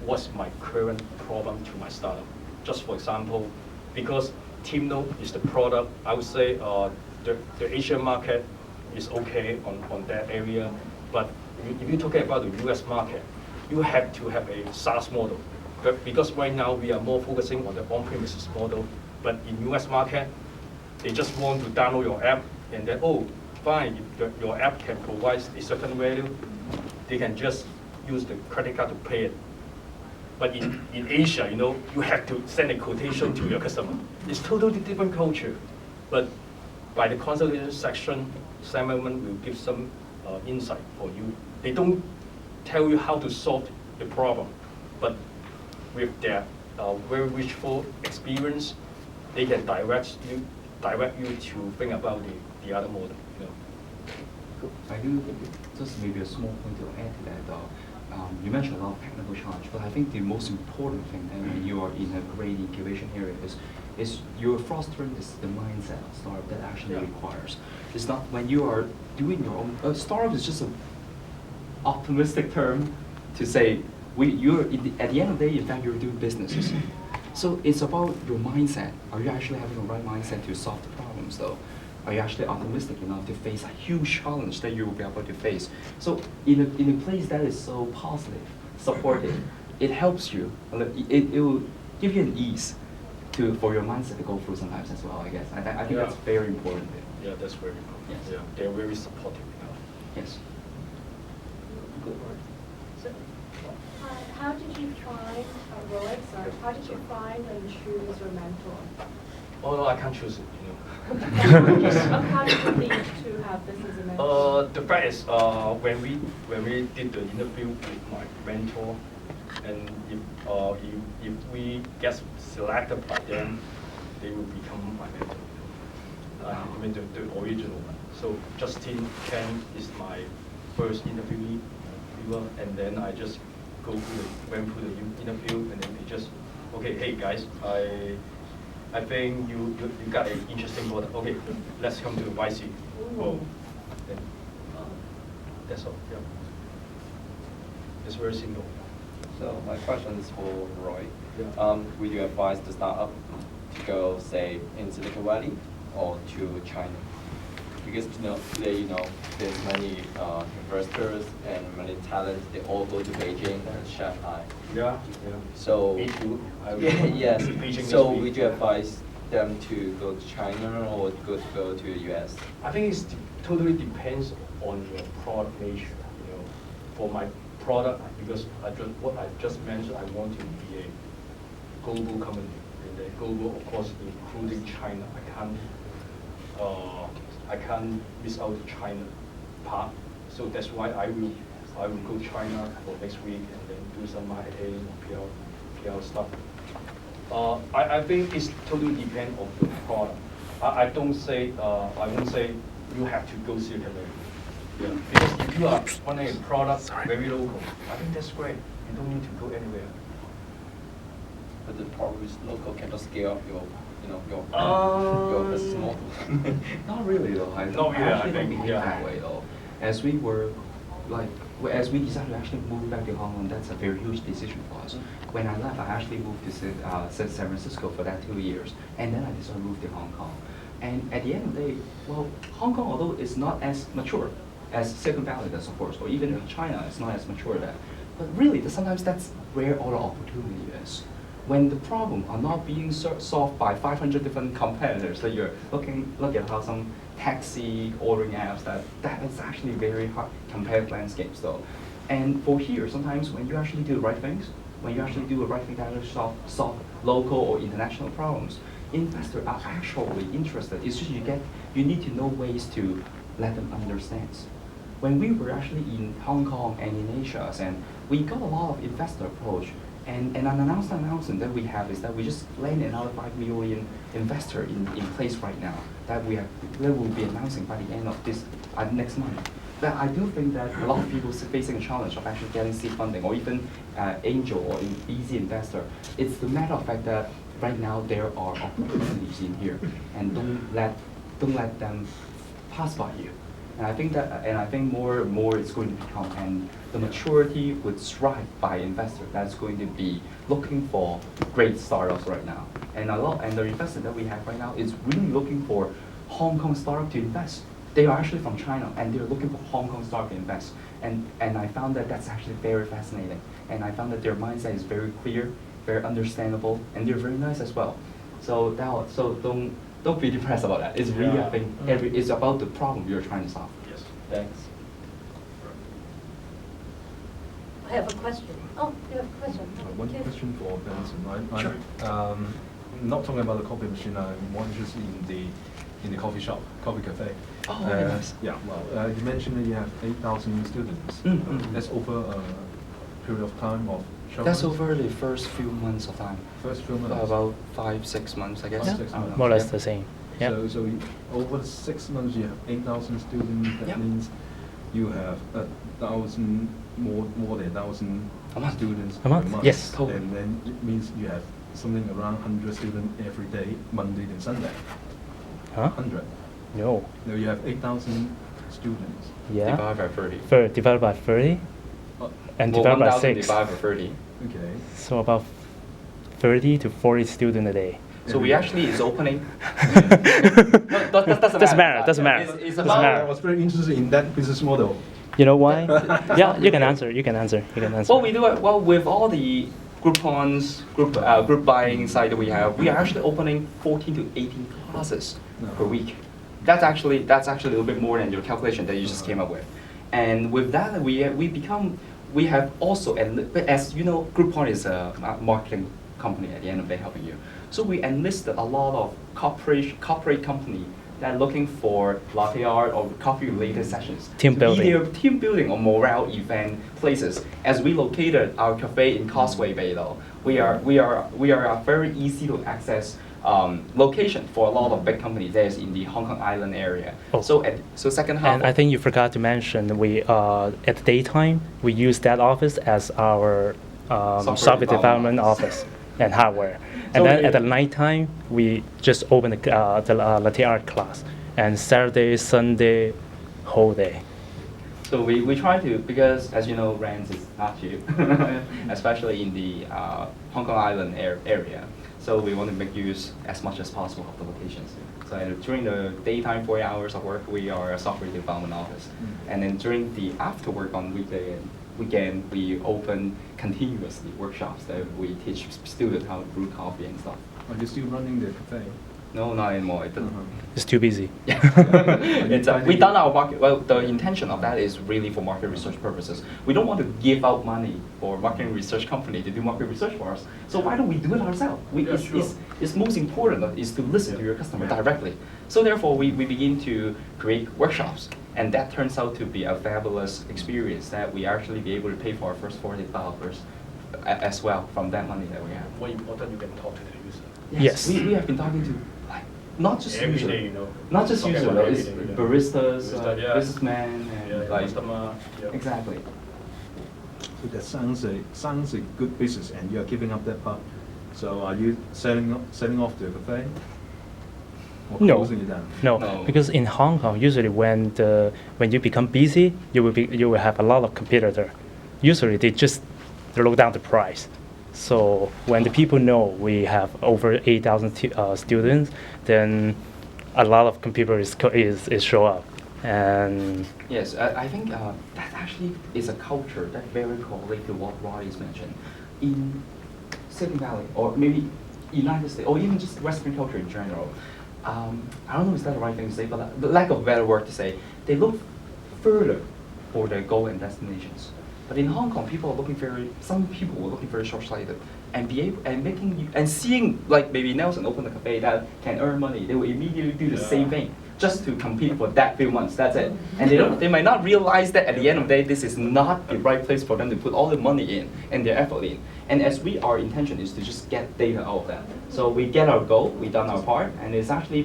what's my current problem to my startup. Just for example, because TeamNote is the product, I would say the Asian market is okay on that area, but if you're talking about the US market, you have to have a SaaS model. But because right now we are more focusing on the on-premises model, but in US market, they just want to download your app and then, oh, fine, if your app can provide a certain value, they can just use the credit card to pay it. But in Asia, you have to send a quotation to your customer. It's totally different culture. But by the consultation section, Simon will give some insight for you. They don't tell you how to solve the problem, but with their very richful experience, they can direct you to think about the other model. Cool. I do just maybe a small point to add to that. You mentioned a lot of technical challenge, but I think the most important thing when you are in a great incubation area is you're fostering the mindset of startup that actually requires. It's not when you are doing your own. Startup is just an optimistic term to say at the end of the day, in fact, you're doing businesses. So it's about your mindset. Are you actually having the right mindset to solve the problems, though? Are you actually optimistic enough to face a huge challenge that you will be able to face? So in a place that is so positive, supportive, it helps you. It will give you an ease for your mindset to go through sometimes as well, I guess. I think that's very important. Yeah, that's very important. Yes. Yeah, they're very supportive. Yes. Good. So, how did you find, Roy, sorry, how did you find and choose your mentor? Oh no, I can't choose it. How did you think to have this as a mentor? The fact is, when we did the interview with my mentor, and if we get selected by them, they will become my mentor. I mean the original one. So Justin Chen is my first interviewee, and then I just went through the interview, and then they just, okay, hey guys, I think you got an interesting product. Okay, let's come to the YC. Oh, then, that's all. Yeah, it's very simple. So my question is for Roy. Yeah. Would you advise the startup to go, say, in Silicon Valley or to China? Because today there's many investors and many talents. They all go to Beijing and Shanghai. Yeah. So me too. yes. Beijing So would you advise them to go to China or to go to the US? I think it totally depends on your product nature. For my product, because what I just mentioned, I want to be a global company. And the global, of course, including China. I can't miss out the China part. So that's why I will go to China for next week and then do some marketing, PR stuff. I think it's totally depend on the product. I won't say you have to go Silicon Valley. Yeah. Because if you are running a product very local, I think that's great. You don't need to go anywhere. But the problem is local cannot scale up your business model. Not really though. Not really, I don't behave that way though. As we decided to actually move back to Hong Kong, that's a very huge decision for us. When I left, I actually moved to San Francisco for that 2 years, and then I decided to move to Hong Kong. And at the end of the day, well, Hong Kong, although it's not as mature as Silicon Valley does, of course, or even China, it's not as mature there. But really, sometimes that's where all the opportunity is. When the problem are not being solved by 500 different competitors, that you're look at how some taxi ordering apps that is actually very hard competitive landscapes though. And for here, sometimes when you actually do the right things, when you actually do the right thing that will solve local or international problems, investors are actually interested. It's just you need to know ways to let them understand. When we were actually in Hong Kong and in Asia, and we got a lot of investor approach. And an announcement that we have is that we just landed another 5 million investor in place right now that we will be announcing by the end of this next month. But I do think that a lot of people facing a challenge of actually getting seed funding or even angel or easy investor. It's the matter of fact that right now there are opportunities in here, and don't let them pass by you. And I think more and more it's going to become, and the maturity would strive by investor that's going to be looking for great startups right now. And the investor that we have right now is really looking for Hong Kong startup to invest. They are actually from China, and they're looking for Hong Kong startup to invest. And I found that that's actually very fascinating. And I found that their mindset is very clear, very understandable, and they're very nice as well. So don't be depressed about that. It's really, I think, it's about the problem you're trying to solve. Yes. Thanks. I have a question. Oh, you have a question? One Okay. question for Benson. Sure. I'm not talking about the coffee machine. I'm more interested in the coffee shop, coffee cafe. Oh, very nice. Yeah. Well, you mentioned that you have 8,000 students. That's over a period of time of. That's over the first few months of time. First few months. About 5-6 months, I guess. Yeah. 6 months. More or less the same. Yeah. So over the 6 months, you have 8,000 students. That Yeah. means you have 1,000 more than 1,000 A month. students A month, per month. yes. Totally. And then it means you have something around 100 students every day, Monday and Sunday. Huh? 100. No. Now you have 8,000 students. Yeah. Divided by 30. Divided by 30 Uh, and Well, divided by 1,000 6. divided by 30. Okay. So about 30 to 40 students a day. So we actually is opening. No, doesn't matter. Doesn't matter. It's Doesn't about matter. I was very interested in that business model. You know why? Yeah, you can answer. You can answer. Well, we do it well with all the Groupons, group buying site that we have. We are actually opening 14 to 18 classes per week. That's actually a little bit more than your calculation that you just came up with. And with that, we have also, but as you know, Groupon is a marketing company at the end of the day helping you. So we enlisted a lot of corporate company that are looking for latte art or coffee-related sessions. Team to building. Be their team building or morale event places. As we located our cafe in Causeway Bay, though, we are a very easy to access location for a lot of big companies that is in the Hong Kong Island area. Oh. So second half. And I think you forgot to mention we at the daytime we use that office as our software development office and hardware. And So then we- at the nighttime we just open the latte art class, and Saturday, Sunday, whole day. So we try to, because as you know, rent is not cheap, especially in the Hong Kong Island area. So we want to make use as much as possible of the locations. So during the daytime 40 hours of work, we are a software development office. And then during the after work on weekend, we open continuously workshops that we teach students how to brew coffee and stuff. Are you still running the cafe? No, not anymore. It's too busy. Yeah. We done our market. Well, the intention of that is really for market research purposes. We don't want to give out money for marketing research company to do market research for us. So why don't we do it ourselves? It's most important is to listen to your customer directly. So therefore, we begin to create workshops, and that turns out to be a fabulous experience that we actually be able to pay for our first 40 developers as well from that money that we have. More important, you can talk to the user. Yes. We have been talking to like not just Every user, day, you know. not just Talking user, about though, it's everything, baristas, Barista, yeah. businessmen, and Yeah, like customer. Yeah. exactly. So that sounds a good business, and you are giving up that part. So are you selling off the cafe? Or No. closing it down? No, No. because in Hong Kong, usually when you become busy, you will have a lot of competitor. Usually they just look down the price. So when the people know we have over 8,000 students, then a lot of competitors is show up. And Yes, I think that actually is a culture that very correlates to what Roddy's mentioned. In Silicon Valley, or maybe United States, or even just Western culture in general, I don't know if that's the right thing to say, but the lack of a better word to say, they look further for their goal and destinations. But in Hong Kong, some people were looking very short-sighted, and seeing like maybe Nelson open a cafe that can earn money, they will immediately do the same thing just to compete for that few months. That's it, and they might not realize that at the end of the day, this is not the right place for them to put all the money in and their effort in. And as our intention is to just get data out of that. So we get our goal, we done our part, and it's actually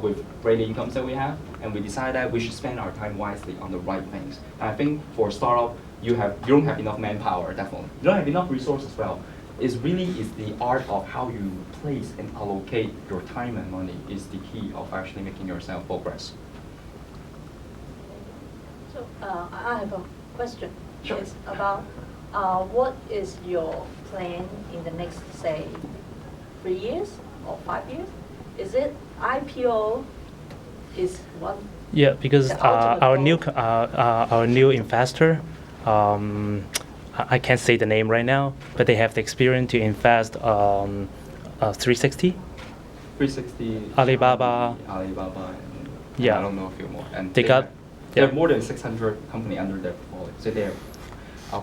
with great incomes that we have, and we decide that we should spend our time wisely on the right things. And I think for a startup, you don't have enough manpower, definitely. You don't have enough resources as well. It's the art of how you place and allocate your time and money is the key of actually making yourself progress. So I have a question. Sure. It's about what is your plan in the next, say, 3 years or 5 years? Is it IPO is one? Yeah, because The ultimate our new investor, I can't say the name right now, but they have the experience to invest 360. 360. Alibaba. Alibaba. And Yeah. I don't know a few more. And They got- There yeah. are more than 600 companies under their portfolio. So they have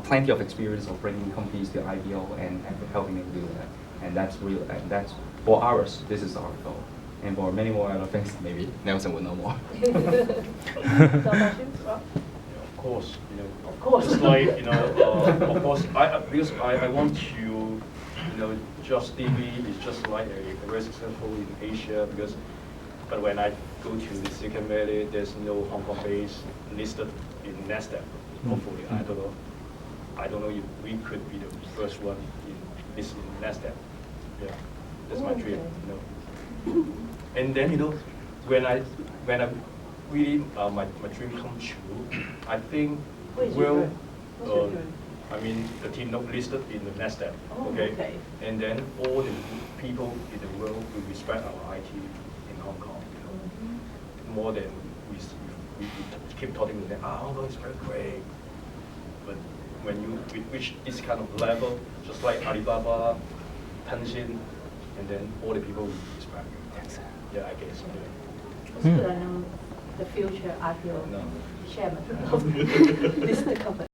plenty of experience of bringing companies to IPO and helping them do that. And that's real. And that's for ours. This is our goal. And for many more other things, maybe Nelson will know more. So about you, Rob? Of course, Of course. Just like, of course, because I want to, Just TV is just like a very successful in Asia but when I go to the Silicon Valley, there's no Hong Kong base listed in NASDAQ. Hopefully, I don't know if we could be the first one listed in NASDAQ. Yeah, that's my dream. And then when I really my dream come true, I think What is your dream? What's your dream? I mean the team not listed in the NASDAQ. Oh, okay? okay. And then all the people in the world will respect our IT in Hong Kong. More than we keep talking to them. Hong Kong is very great. But when you reach this kind of level, just like Alibaba, Tencent, and then all the people will respect. Yeah, I guess. It's good I know the future IPO No. chairman of this company.